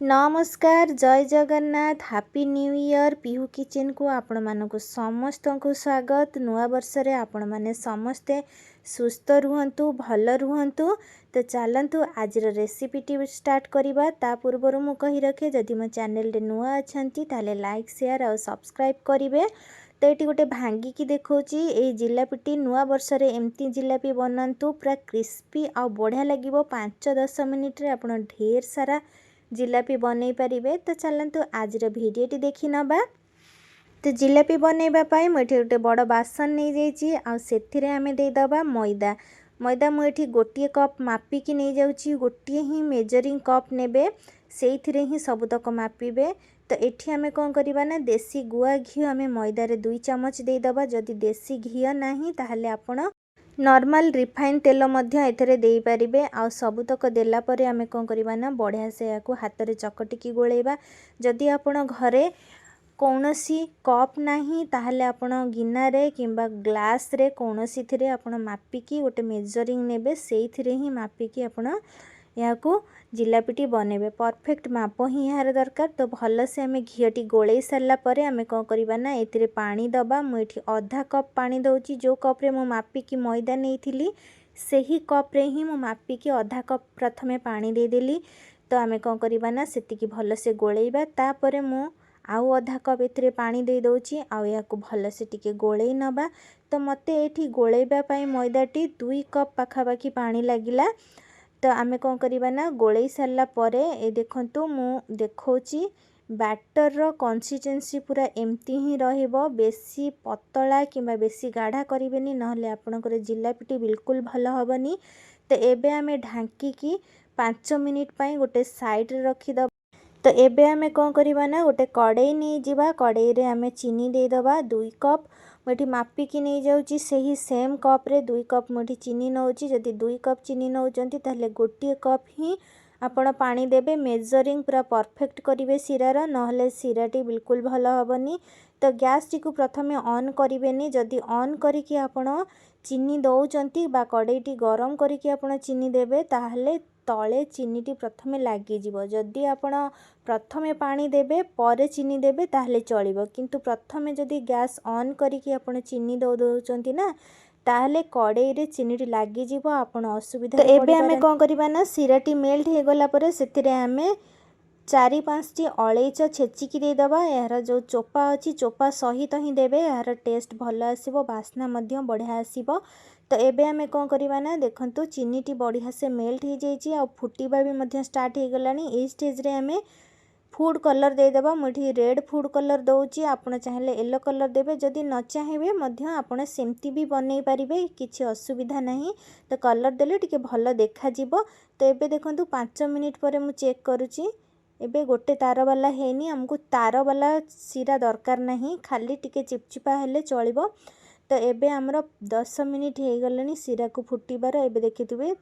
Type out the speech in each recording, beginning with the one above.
नमस्कार जय Jagannath happy new year Pihu kitchen को आपण मानक समस्त को स्वागत। नुआ वर्ष रे आपण माने समस्ते सुस्थ रुहंतु भल रुहंतु। तो चलतु आज रेसिपीटी स्टार्ट करवा। ता पूर्व मु कही रखे जदि मो चैनल रे नुआ अछंती ताले लाइक शेयर और सब्सक्राइब करिवे। तो ये गोटे भांगिकी देखौची ए जिलापीटी नुआ वर्ष रे एमती जिलापी बनातु पूरा क्रिस्पी आ बढ़िया लगिवो। 5-10 मिनिट रे आपण ढेर सारा जिलापी बनई पारिबे। तो चलतु आज भिडियोटी देखि नबा। तो जिलापी बनैबा पाई मुझे गोटे बड़ बासन नहीं जाइए आ सेथिरे आमे दे दबा मैदा। मैदा मुझे गोटे कप मापिकी नहीं जाउची। गोटे ही मेजरिंग कप नेबे सेइथिरे ही सबुतक मापिबे। तो एठी आमे कौन करिबा ना देसी गुआ घी आमे मैदा रे 2 चमच दे दबा। जदि देसी घी नाही ताहले आपण नॉर्मल रिफाइन तेल मध्य एथरे देई परिबे। आ सबुतक देला परे आमे कौन करिबा ना बढ़िया से याकू हाथ रे चकटिकी गोलेबा। जदि आपण घरे कौनसी कप नाही ताहले आपण गिना रे किंबा ग्लास रे कौनसी थिरे आपण मापिकी गोटे मेजरिंग नेबे सेइथिरे ही मापिकी आपण याकू जिलापीटी बनेबे। परफेक्ट माप ही यार दरकार। तो भल से आमे घीटी गोले सारा परे आमे कौन करिबा ना एथिरे पानी दबा। मुझे आधा कप पानी दउची। जो कप रे मु मापिकी मैदा नेइथिली सेही कप रे ही मु मापिकी आधा कप प्रथमे पानी दे देली। तो आमे कौन करिबा ना सेतिकी भल से गोलेइबा। तापरे मु आउ आधा कप एथिरे पानी दे दउची आ याकू भल से टिके गोलेइ नबा। तो मते एठी गोलेइबा पई मैदाटी 2 कप पाखापाखी पानी लागिला। तो आमे कौन करिबा ना गोलेई सारा परे ए देखंतु मु देखौची बैटर रो कंसिस्टेंसी पूरा एमती ही रहिबो। बेसी पतला किंबा बेसी गाढ़ा करिवेनी नहले आपनकर जिलापीटी बिल्कुल भल हबनी। तो एबे आमे ढांकी की 5 मिनिट पई गोटे साइड रे रखी दबा। तो एबे आमे कौन करिबा ना गोटे कड़ाई नहीं जिबा। कड़ाई रे आमे चीनी दे दबा 2 कप। मुझे मापिकी नहीं जाउची सेही सेम कप रे 2 कप मुझे चीनी नउची। जदि 2 कप चीनी नउचंती ताहले गोटे कप ही आपण पानी देबे। मेजरिंग पूरा परफेक्ट करिवे सिरार नहले सिराटी बिल्कुल भल हबनी। तो गैस टी को प्रथमे ऑन करिवेनी। जदि ऑन करिकी आपण चीनी दउचंती बा कड़ाईटी गरम करिकी आपण चीनी देबे ताहले तले चीनीटी प्रथमे लागी जिवो। जदि आपण प्रथमे पानी देबे परे चीनी देबे ताहले चलिबो। किंतु प्रथमे जदि गैस ऑन करिकी आपण चीनी दउचंती ना ताहले कड़ाई रे चीनीटी लागी जिवो आपण असुविधा। तो एबे आमे कोन करिबा ना सिराटी मेल्ट हे गला परे सेथिरे आमे 4-5 टी अलैच छेचिकी दे दबा। यार जो चोपा अछि चोपा सहित ही देबे। यार टेस्ट भल आसीबो बास्ना मध्य बढ़िया आसीबो। तो एबे आमे कौन करिबा ना देखंतु चीनीटी बढ़िया से मेल्ट हो जाइए आ फुटिबा भी मध्य स्टार्ट हो गलानी। ए स्टेज रे आमे फूड कलर दे दबा। मुझे रेड फूड कलर दउची आपण चाहेले येलो कलर देबे। जदि न चाहेबे मध्य आपण सेमती भी बनई पारिबे किछि असुविधा नहीं। तो कलर देले टिके भल देखा जिवो। तो एबे देखंतु 5 मिनिट परे मु चेक करूची एबे गोटे तार वाला हेनी। हमकु तार वाला सिरा दरकार नहीं खाली टिके चिपचिपा हेले चलिबो। तो एबे हमरो 10 मिनिट हो गलानी सिरा को फुटिबार। एबे देखिथिबे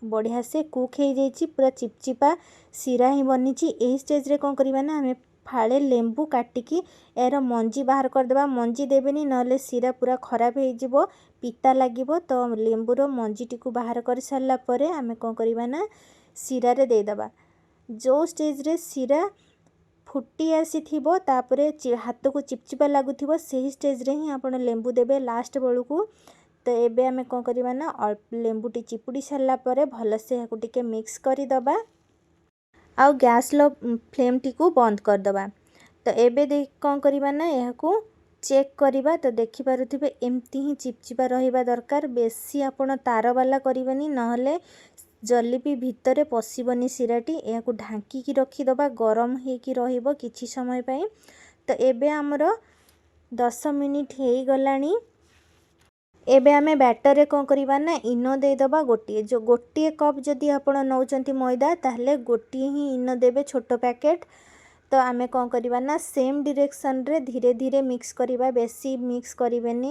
बढ़िया से कुक हो जाइए पूरा चिपचिपा सिरा ही बनीची। एही स्टेज रे कौन करिबा ना हमें फाड़े लेंबू काटिकी यार मंजी बाहर कर देबा। मंजी देबेनी नहले सिरा पूरा खराब हो जिवो पिता लागिवो। तो लेंबूर मंजीटी को बाहर कर सारला परे आमे कौन करिबा ना सिरा रे दे दबा। जो स्टेज रे सिरा फुटी आसी थिबो तापरे हाथ को चिपचिपा लागुथिबो सेही स्टेज रे ही आपण लेंबू देबे लास्ट बेलू। तो एबे आमे कौन करिबा ना अल्प लेंबूटी चिपुड़ी सारला परे भल से याकू टिके मिक्स करि दबा आ गैस लो फ्लेम टी को बंद कर दबा। तो एबे देख कौन करिबा ना याकू चेक करिबा। तो देखि पारुथिबे एमती ही चिपचिपा रहिबा दरकार। बेसी आपण तार वाला करिबेनी नहले जलेबी भितरे पशिबनी सिराटी। याकू ढांकी की रखी दबा गरम हे की रहिबो किछि समय पई। तो एबे हमरो 10 मिनिट हे गलानी। एबे आमे बैटर रे कौन करिबा ना इनो दे दबा गोटे। जो गोटे कप जदि आपण नउचंती मैदा ताहले गोटे ही इनो देबे छोट पैकेट। तो आमे कौन करिबा ना सेम डायरेक्शन रे धीरे धीरे मिक्स करिबा बेसी मिक्स करिवेनी।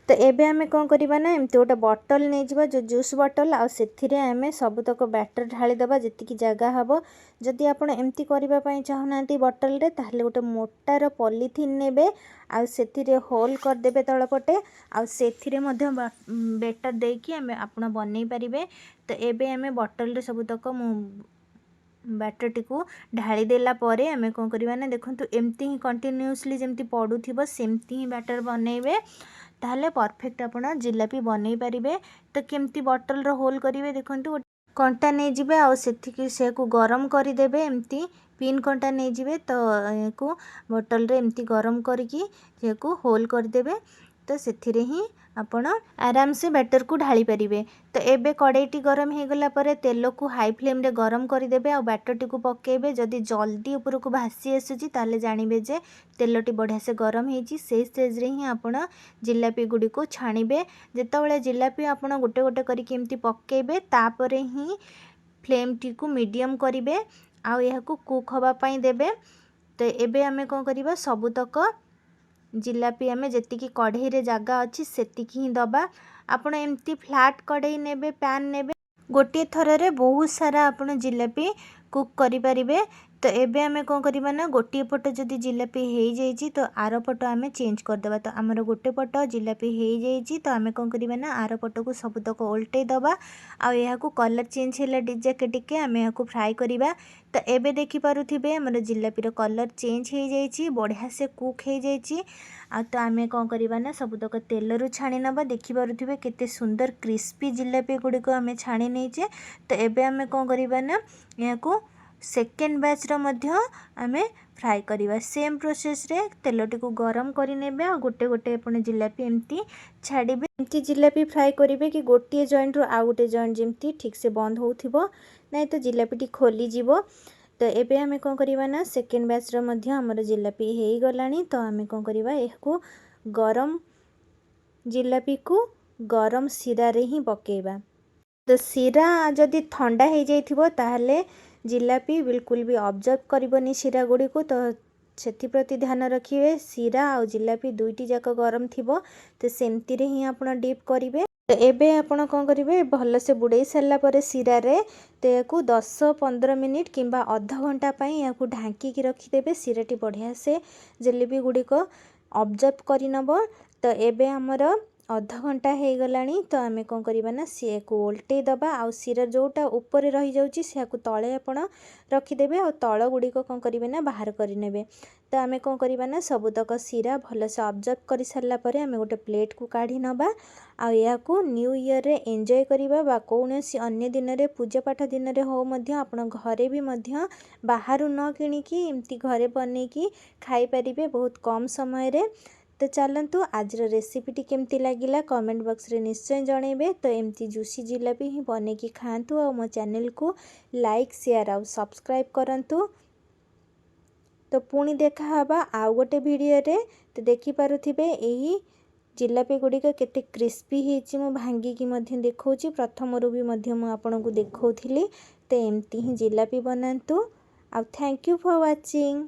तो एबे आमे कौन करिबा ना एमती गोटे बॉटल नै जिबा जो जूस बॉटल आ सेथिरे आमे सबुतक बैटर ढाली दबा जेतिकी जगह हबो। जदि आपण एमती करिबा पई चाहनांती बॉटल रे ताहले गोटे मोटार पॉलिथिन नेबे आ सेथिरे होल कर देबे तळपटे आ सेथिरे मध्य बैटर देकी आमे आपण बनै परिबे। तो एबे आमे बॉटल रे सबुतक बैटरटी को ढाली देला परे आमे कौन करवा ना देखंतु एमती ही कंटिन्यूअसली जेमती पड़ुथिबो सेमती ही बैटर बनइबे ताहले परफेक्ट आपण जिलापी बनई पारिबे। तो केमती बॉटल रो होल करिवे देखंतु कंटा नहीं जिबे आ सेथिकी से को गरम करि देबे एमती पिन कंटा नहीं जिबे तो को बोतल रे एमती गरम करकी जे को होल कर देबे तो सेथिरे ही आपण आराम से बैटर को ढाली पारिबे। तो एबे कड़ाईटी गरम हो गला परे तेल को हाई फ्लेम रे गरम कर देबे आ बैटरटी को पकेबे जदी जल्दी ऊपर को भासी आसुची ताले जानिबे जे तेलटी बढ़िया से गरम हेची से स्टेज रे ही आपण जिलापी गुडी को छाणिबे। जेतबेले जिलापी आपण गोटे गोटे करके एमती पकेबे तापरे ही फ्लेम टी को मीडियम करिवे आ यहा को कुक हवा पई देबे। तो एबे आमे कोन करिबा सबुतक जिलापी आमे जेतिकी कढ़ई रे जगह अच्छी सेतिकी ही दबा। आपण एमती फ्लैट कढ़ई नेबे पैन नेबे गोटे थर रे बहुत सारा आपण जिलापी कुक करि परिबे। तो एबे आमे कोन करिबा ना गोटे पट जदी जिलापी हेई जाईची तो आर पट आमे चेंज कर देबा। तो हमर गोटे पट जिलापी हेई जाईची तो आमे कोन करिबा ना आर पट को सबुतक उल्टे दबा आ यहा को कलर चेंज हैला डिजाके टिके आमे यहा को फ्राई करिबा। तो एबे देखि पारुथिबे हमर जिलापी रो कलर चेंज हेई जाईची बढ़िया से कुक हेई जाईची। आ तो आमे कोन करिबा ना सबुतक तेल रु छाणी नबा देखि पारुथिबे केते सुंदर क्रिस्पी जिलापी गुडी को आमे छाणी नेचे। तो एबे आमे कोन करिबा ना यहा को सेकेंड बैच रो मध्य आमे फ्राई करिबा। सेम प्रोसेस रे तेलटी को गरम करि नेबे आ गोटे गोटे अपन जिलापी एमती छाड़िबे। एमती जिलापी फ्राई करिबे कि गोटे जॉइंट रो आ गोटे जॉइंट जेमती ठीक से बंद होउथिबो नै तो जिलापीटी खोली जिवो। तो एबे आमे कोन करिबा ना सेकेंड बैच रो मध्य हमर जिलापी हेई गलानी। तो आमे कोन करिबा एहको गरम जिलापी को गरम सिरा रे ही पकेबा। तो सिरा जदि ठंडा हो जाइथिबो ताहले जिलापी बिल्कुल भी ऑब्जर्व करिबोनी सिरा गुडी को। तो सेति प्रति ध्यान रखिए सिरा और जिलापी दुईटी जाक गरम थिबो तो सेमती रे ही आपण डीप करिवे। तो एबे आपण कोन करिवे भल से बुड़ाई सारला परे सिरा रे तो याकू 10-15 मिनिट किंबा आधा घंटा पई याकू ढांकी की रखी देबे। सिराटी बढ़िया से जिलेबी गुडी को ऑब्जर्व करि नबो। तो एबे हमर आधा घंटा हो गलानी। तो आमे कोन करिबा ना सी को उल्टे दबा आ सिरा जोटा ऊपर रही जाउची से को तळे आपण रखी देबे और तळ गुडी को कोन करिबे ना बाहर करि नेबे। तो आमे कोन करिबा ना सबुतक सिरा भल से ऑब्जर्व करि सारला परे आमे गोटे प्लेट को काढी नबा आ या को न्यू ईयर रे एन्जॉय करिबा बा कोनोसी अन्य दिन रे पूजा पाठ दिन रे हो मध्य आपण घरे भी मध्य बाहरु न किणी की एमती घरे बनै की खाई परिबे बहुत कम समय रे। तो चलतु आज रेसिपीटी केमती लगिला कमेंट बॉक्स रे निश्चय जणेबे। तो एमती जूसी जिलापी ही बने की खातु और मो चैनल को लाइक शेयर और सब्सक्राइब करंतु। तो पुणी देखा हबा आउ गोटे वीडियो रे। तो देखि पारुथिबे एही जिलापी गुड़िक केते क्रिस्पी हेची मो भांगी की मध्य देखौची प्रथम रु भी मध्य मो आपन को देखौथिली। तो एमती ही जिलापी बनांतु। आ थैंक यू फॉर वाचिंग।